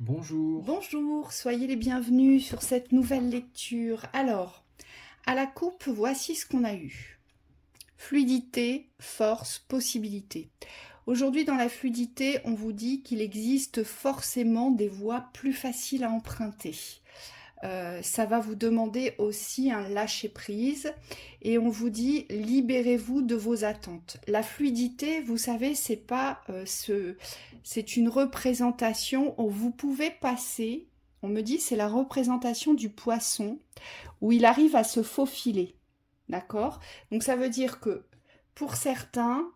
Bonjour. Bonjour, soyez les bienvenus sur cette nouvelle lecture. Alors, à la coupe, voici ce qu'on a eu. Fluidité, force, possibilité. Aujourd'hui, dans la fluidité, on vous dit qu'il existe forcément des voies plus faciles à emprunter. Ça va vous demander aussi un lâcher-prise et on vous dit libérez-vous de vos attentes. La fluidité, vous savez, c'est une représentation où vous pouvez passer, on me dit c'est la représentation du poisson où il arrive à se faufiler. D'accord? Donc ça veut dire que pour certains,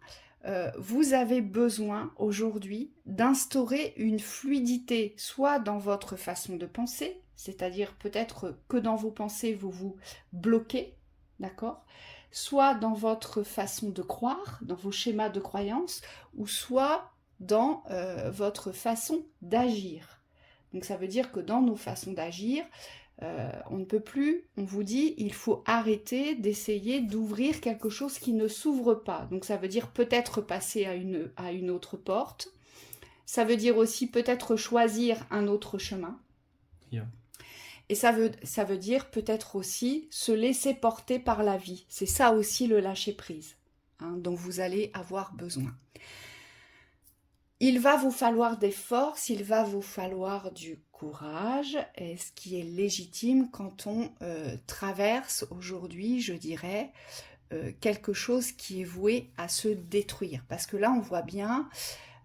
vous avez besoin aujourd'hui d'instaurer une fluidité, soit dans votre façon de penser, c'est-à-dire peut-être que dans vos pensées, vous vous bloquez, d'accord? Soit dans votre façon de croire, dans vos schémas de croyance, ou soit dans votre façon d'agir. Donc ça veut dire que dans nos façons d'agir, on ne peut plus, on vous dit, il faut arrêter d'essayer d'ouvrir quelque chose qui ne s'ouvre pas. Donc ça veut dire peut-être passer à une autre porte. Ça veut dire aussi peut-être choisir un autre chemin. Ja. Et ça veut dire peut-être aussi se laisser porter par la vie. C'est ça aussi le lâcher-prise, dont vous allez avoir besoin. Il va vous falloir des forces, il va vous falloir du courage, et ce qui est légitime quand on traverse aujourd'hui, je dirais, quelque chose qui est voué à se détruire. Parce que là, on voit bien,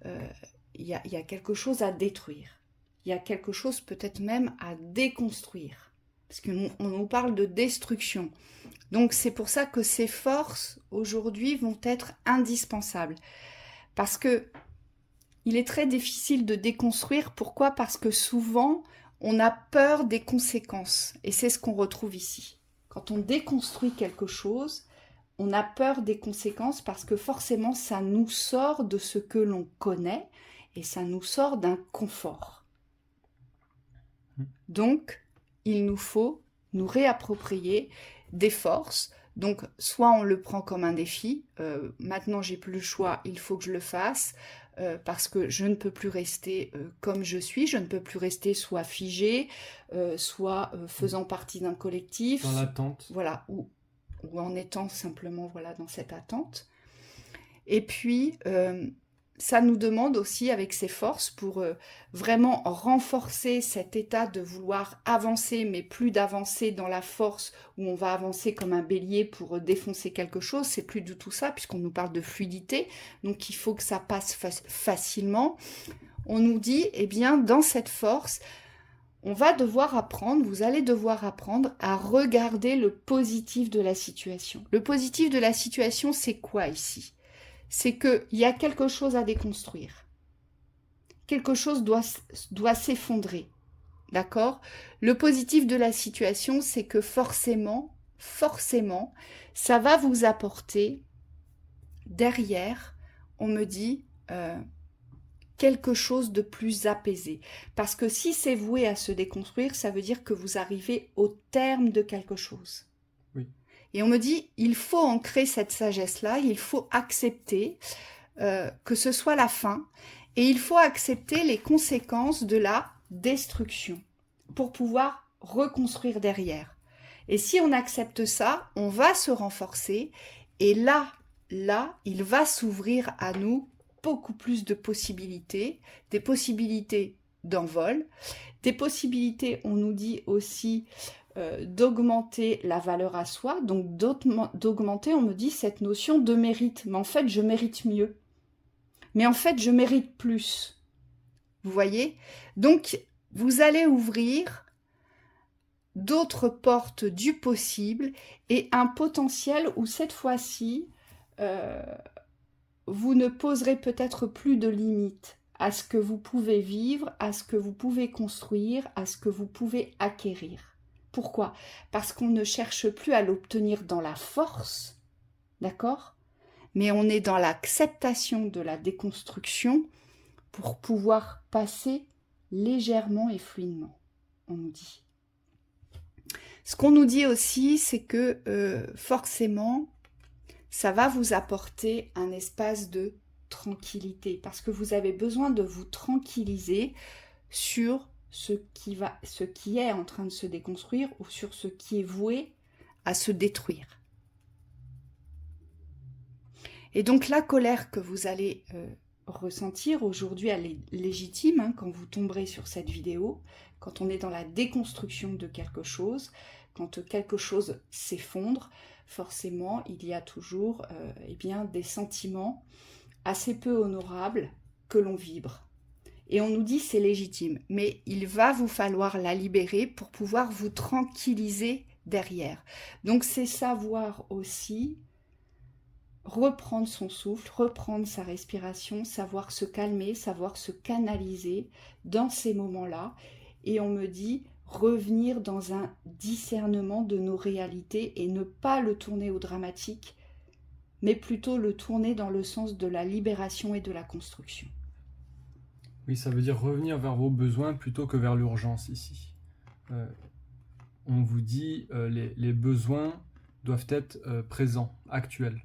il y a quelque chose à détruire. Il y a quelque chose peut-être même à déconstruire. Parce qu'on nous parle de destruction. Donc c'est pour ça que ces forces, aujourd'hui, vont être indispensables. Parce que il est très difficile de déconstruire. Pourquoi? Parce que souvent, on a peur des conséquences. Et c'est ce qu'on retrouve ici. Quand on déconstruit quelque chose, on a peur des conséquences parce que forcément, ça nous sort de ce que l'on connaît et ça nous sort d'un confort. Donc, il nous faut nous réapproprier des forces. Donc, soit on le prend comme un défi, maintenant j'ai plus le choix, il faut que je le fasse, parce que je ne peux plus rester comme je suis, je ne peux plus rester soit figé, soit faisant partie d'un collectif, Dans l'attente. voilà, ou en étant simplement voilà, dans cette attente. Et puis, ça nous demande aussi, avec ces forces, pour vraiment renforcer cet état de vouloir avancer, mais plus d'avancer dans la force, où on va avancer comme un bélier pour défoncer quelque chose, c'est plus du tout ça, puisqu'on nous parle de fluidité, donc il faut que ça passe facilement. On nous dit, eh bien, dans cette force, on va devoir apprendre, vous allez devoir apprendre à regarder le positif de la situation. Le positif de la situation, c'est quoi ici? C'est qu'il y a quelque chose à déconstruire. Quelque chose doit s'effondrer. D'accord? Le positif de la situation, c'est que forcément, ça va vous apporter derrière, on me dit, quelque chose de plus apaisé. Parce que si c'est voué à se déconstruire, ça veut dire que vous arrivez au terme de quelque chose. Oui. Et on me dit, il faut ancrer cette sagesse-là, il faut accepter que ce soit la fin, et il faut accepter les conséquences de la destruction pour pouvoir reconstruire derrière. Et si on accepte ça, on va se renforcer, et là, il va s'ouvrir à nous beaucoup plus de possibilités, des possibilités d'envol, des possibilités, on nous dit aussi, d'augmenter la valeur à soi, donc d'augmenter, on me dit, cette notion de mérite. Mais en fait, je mérite mieux. Mais en fait, je mérite plus. Vous voyez? Donc, vous allez ouvrir d'autres portes du possible et un potentiel où cette fois-ci, vous ne poserez peut-être plus de limites à ce que vous pouvez vivre, à ce que vous pouvez construire, à ce que vous pouvez acquérir. Pourquoi? Parce qu'on ne cherche plus à l'obtenir dans la force, d'accord? Mais on est dans l'acceptation de la déconstruction pour pouvoir passer légèrement et fluidement, on nous dit. Ce qu'on nous dit aussi, c'est que forcément, ça va vous apporter un espace de tranquillité, parce que vous avez besoin de vous tranquilliser sur ce qui est en train de se déconstruire ou sur ce qui est voué à se détruire. Et donc la colère que vous allez ressentir aujourd'hui, elle est légitime hein, quand vous tomberez sur cette vidéo, quand on est dans la déconstruction de quelque chose, quand quelque chose s'effondre, forcément il y a toujours eh bien, des sentiments assez peu honorables que l'on vibre. Et on nous dit c'est légitime, mais il va vous falloir la libérer pour pouvoir vous tranquilliser derrière. Donc c'est savoir aussi reprendre son souffle, reprendre sa respiration, savoir se calmer, savoir se canaliser dans ces moments-là. Et on me dit revenir dans un discernement de nos réalités et ne pas le tourner au dramatique, mais plutôt le tourner dans le sens de la libération et de la construction. Oui, ça veut dire revenir vers vos besoins plutôt que vers l'urgence ici. On vous dit les besoins doivent être présents, actuels.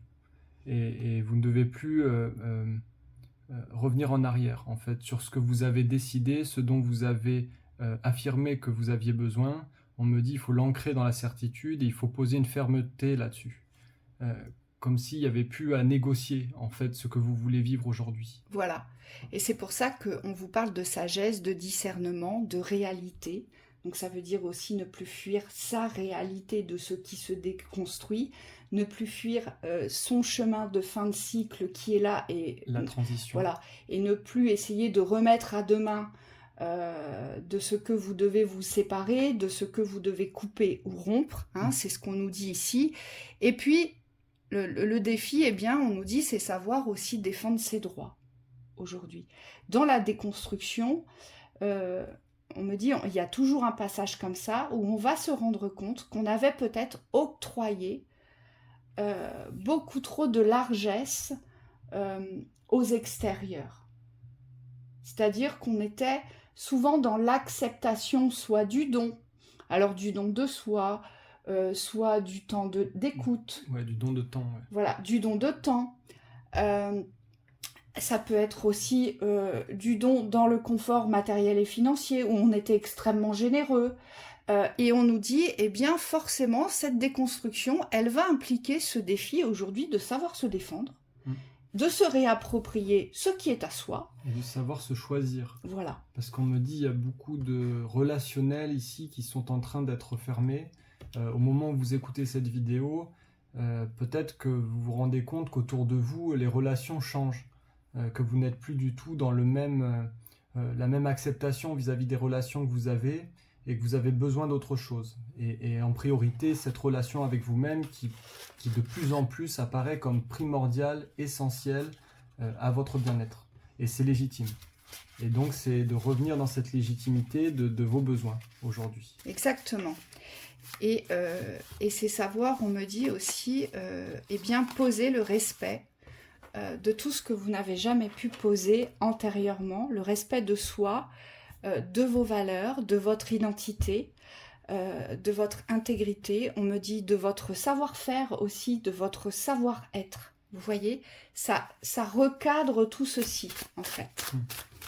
Et vous ne devez plus revenir en arrière, en fait, sur ce que vous avez décidé, ce dont vous avez affirmé que vous aviez besoin. On me dit il faut l'ancrer dans la certitude et il faut poser une fermeté là-dessus. Comme s'il n'y avait plus à négocier, en fait, ce que vous voulez vivre aujourd'hui. Voilà. Et c'est pour ça qu'on vous parle de sagesse, de discernement, de réalité. Donc ça veut dire aussi ne plus fuir sa réalité de ce qui se déconstruit, ne plus fuir son chemin de fin de cycle qui est là. Et la transition. Voilà. Et ne plus essayer de remettre à demain de ce que vous devez vous séparer, de ce que vous devez couper ou rompre. Hein, c'est ce qu'on nous dit ici. Et puis, le défi, eh bien, on nous dit, c'est savoir aussi défendre ses droits aujourd'hui. Dans la déconstruction, on me dit, il y a toujours un passage comme ça où on va se rendre compte qu'on avait peut-être octroyé beaucoup trop de largesse aux extérieurs. C'est-à-dire qu'on était souvent dans l'acceptation soit du don, alors du don de soi, soit du temps d'écoute. Ouais, du don de temps. Ouais. Voilà, du don de temps. Ça peut être aussi du don dans le confort matériel et financier, où on était extrêmement généreux. Et on nous dit, eh bien, forcément, cette déconstruction, elle va impliquer ce défi aujourd'hui de savoir se défendre, de se réapproprier ce qui est à soi. Et de savoir se choisir. Voilà. Parce qu'on me dit, il y a beaucoup de relationnels ici qui sont en train d'être fermés. Au moment où vous écoutez cette vidéo, peut-être que vous vous rendez compte qu'autour de vous, les relations changent. Que vous n'êtes plus du tout dans la même acceptation vis-à-vis des relations que vous avez et que vous avez besoin d'autre chose. Et en priorité, cette relation avec vous-même qui de plus en plus apparaît comme primordiale, essentielle à votre bien-être. Et c'est légitime. Et donc, c'est de revenir dans cette légitimité de vos besoins aujourd'hui. Exactement. Et c'est savoir, on me dit aussi, eh bien, poser le respect de tout ce que vous n'avez jamais pu poser antérieurement, le respect de soi, de vos valeurs, de votre identité, de votre intégrité, on me dit de votre savoir-faire aussi, de votre savoir-être. Vous voyez, ça recadre tout ceci, en fait.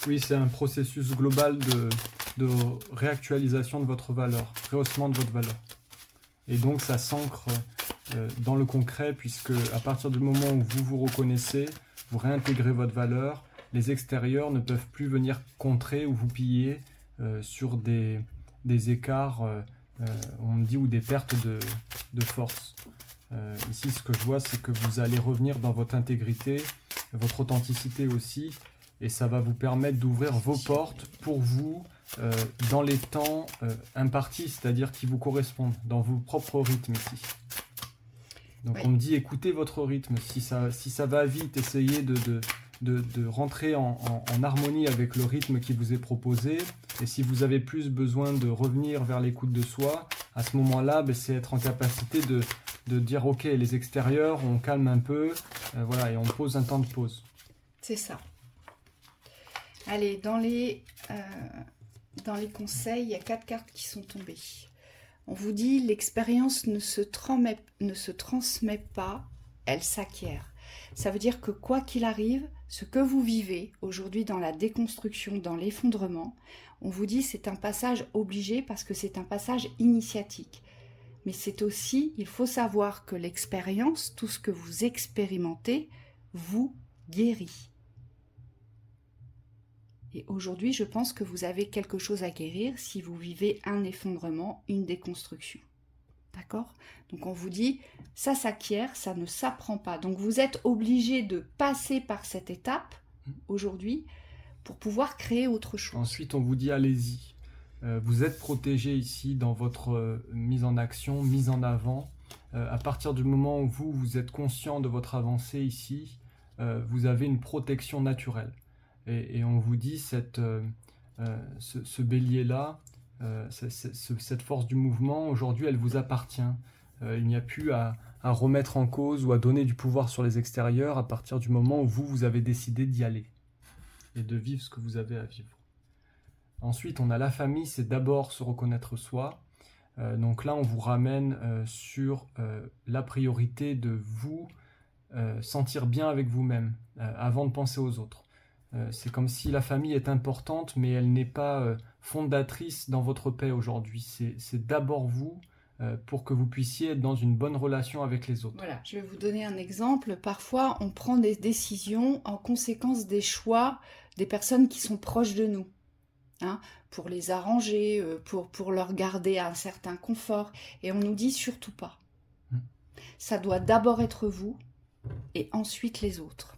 Oui, c'est un processus global de réactualisation de votre valeur, rehaussement de votre valeur. Et donc, ça s'ancre dans le concret, puisque à partir du moment où vous vous reconnaissez, vous réintégrez votre valeur, les extérieurs ne peuvent plus venir contrer ou vous piller sur des écarts, on me dit, ou des pertes de force. Ici, ce que je vois, c'est que vous allez revenir dans votre intégrité, votre authenticité aussi, et ça va vous permettre d'ouvrir vos portes pour vous dans les temps impartis, c'est-à-dire qui vous correspondent, dans vos propres rythmes ici. Donc on me dit écoutez votre rythme, si ça va vite, essayez de rentrer en harmonie avec le rythme qui vous est proposé, et si vous avez plus besoin de revenir vers l'écoute de soi, à ce moment-là, c'est être en capacité de dire ok, les extérieurs, on calme un peu, voilà, et on pose un temps de pause. C'est ça. Allez, dans les conseils, il y a 4 cartes qui sont tombées. On vous dit, l'expérience ne se transmet pas, elle s'acquiert. Ça veut dire que quoi qu'il arrive, ce que vous vivez aujourd'hui dans la déconstruction, dans l'effondrement, on vous dit c'est un passage obligé parce que c'est un passage initiatique. Mais c'est aussi, il faut savoir que l'expérience, tout ce que vous expérimentez, vous guérit. Et aujourd'hui, je pense que vous avez quelque chose à guérir si vous vivez un effondrement, une déconstruction. D'accord? Donc on vous dit, ça s'acquiert, ça ne s'apprend pas. Donc vous êtes obligé de passer par cette étape, aujourd'hui, pour pouvoir créer autre chose. Ensuite, on vous dit, allez-y. Vous êtes protégé ici dans votre mise en action, mise en avant. À partir du moment où vous êtes conscient de votre avancée ici, vous avez une protection naturelle. Et on vous dit, ce bélier-là, cette force du mouvement, aujourd'hui, elle vous appartient. Il n'y a plus à remettre en cause ou à donner du pouvoir sur les extérieurs à partir du moment où vous avez décidé d'y aller et de vivre ce que vous avez à vivre. Ensuite, on a la famille, c'est d'abord se reconnaître soi. Donc là, on vous ramène sur la priorité de vous sentir bien avec vous-même avant de penser aux autres. C'est comme si la famille est importante, mais elle n'est pas fondatrice dans votre paix aujourd'hui. C'est d'abord vous pour que vous puissiez être dans une bonne relation avec les autres. Voilà, je vais vous donner un exemple. Parfois, on prend des décisions en conséquence des choix des personnes qui sont proches de nous. Hein, pour les arranger, pour leur garder un certain confort. Et on nous dit surtout pas. Ça doit d'abord être vous et ensuite les autres.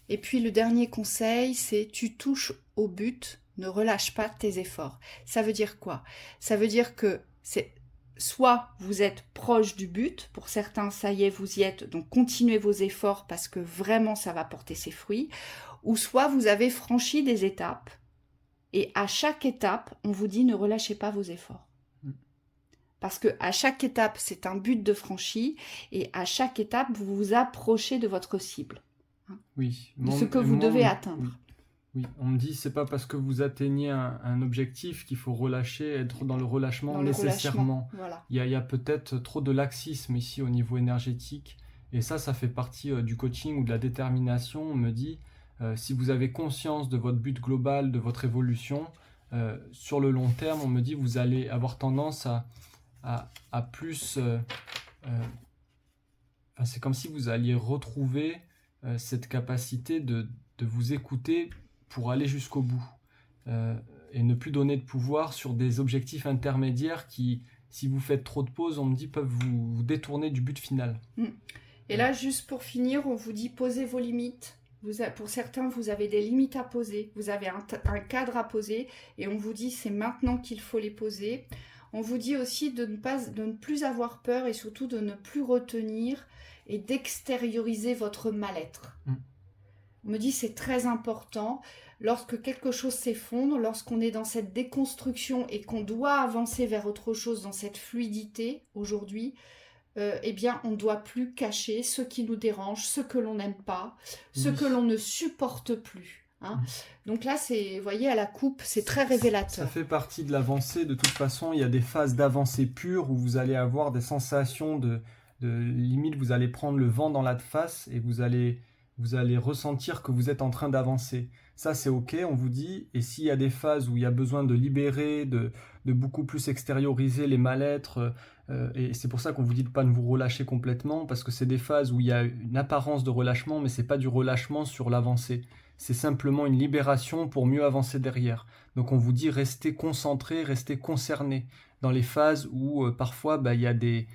Et puis le dernier conseil, c'est tu touches au but, ne relâche pas tes efforts. Ça veut dire quoi? Ça veut dire que c'est soit vous êtes proche du but, pour certains ça y est vous y êtes, donc continuez vos efforts parce que vraiment ça va porter ses fruits, ou soit vous avez franchi des étapes et à chaque étape on vous dit ne relâchez pas vos efforts. Parce que à chaque étape c'est un but de franchi et à chaque étape vous vous approchez de votre cible. Oui, de ce que vous devez atteindre. Oui, on me dit c'est pas parce que vous atteignez un objectif qu'il faut relâcher, être dans le relâchement nécessairement. Voilà. Il y a peut-être trop de laxisme ici au niveau énergétique et ça fait partie du coaching ou de la détermination. On me dit si vous avez conscience de votre but global, de votre évolution, sur le long terme, on me dit vous allez avoir tendance à plus... c'est comme si vous alliez retrouver cette capacité de vous écouter pour aller jusqu'au bout et ne plus donner de pouvoir sur des objectifs intermédiaires qui, si vous faites trop de pauses, on me dit, peuvent vous détourner du but final. Et là, juste pour finir, on vous dit posez vos limites. Pour certains, vous avez des limites à poser, vous avez un cadre à poser et on vous dit c'est maintenant qu'il faut les poser. On vous dit aussi de ne plus avoir peur et surtout de ne plus retenir et d'extérioriser votre mal-être. On me dit c'est très important, lorsque quelque chose s'effondre, lorsqu'on est dans cette déconstruction et qu'on doit avancer vers autre chose, dans cette fluidité aujourd'hui, eh bien on ne doit plus cacher ce qui nous dérange, ce que l'on n'aime pas, ce que l'on ne supporte plus. Hein. Donc là, vous voyez, à la coupe, c'est très révélateur. Ça fait partie de l'avancée. De toute façon, il y a des phases d'avancée pure où vous allez avoir des sensations de limite, vous allez prendre le vent dans la face et vous allez ressentir que vous êtes en train d'avancer. Ça, c'est OK, on vous dit. Et s'il y a des phases où il y a besoin de libérer, de beaucoup plus extérioriser les mal-être, et c'est pour ça qu'on vous dit de ne pas vous relâcher complètement, parce que c'est des phases où il y a une apparence de relâchement, mais ce n'est pas du relâchement sur l'avancée. C'est simplement une libération pour mieux avancer derrière. Donc on vous dit restez concentré, restez concerné dans les phases où parfois il y a des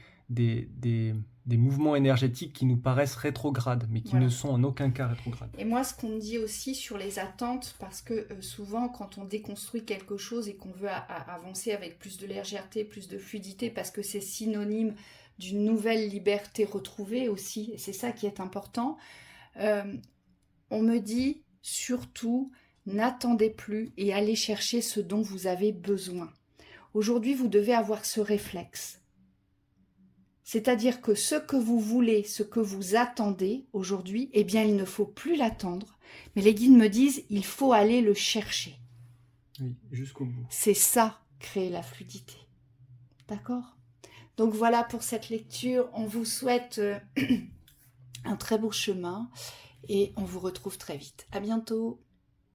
mouvements énergétiques qui nous paraissent rétrogrades, mais qui ne sont en aucun cas rétrogrades. Et moi, ce qu'on me dit aussi sur les attentes, parce que souvent, quand on déconstruit quelque chose et qu'on veut avancer avec plus de légèreté, plus de fluidité, parce que c'est synonyme d'une nouvelle liberté retrouvée aussi, et c'est ça qui est important, on me dit surtout, n'attendez plus et allez chercher ce dont vous avez besoin. Aujourd'hui, vous devez avoir ce réflexe. C'est-à-dire que ce que vous voulez, ce que vous attendez aujourd'hui, eh bien, il ne faut plus l'attendre. Mais les guides me disent, il faut aller le chercher. Oui, jusqu'au bout. C'est ça, créer la fluidité. D'accord ? Donc voilà pour cette lecture. On vous souhaite un très beau chemin et on vous retrouve très vite. À bientôt.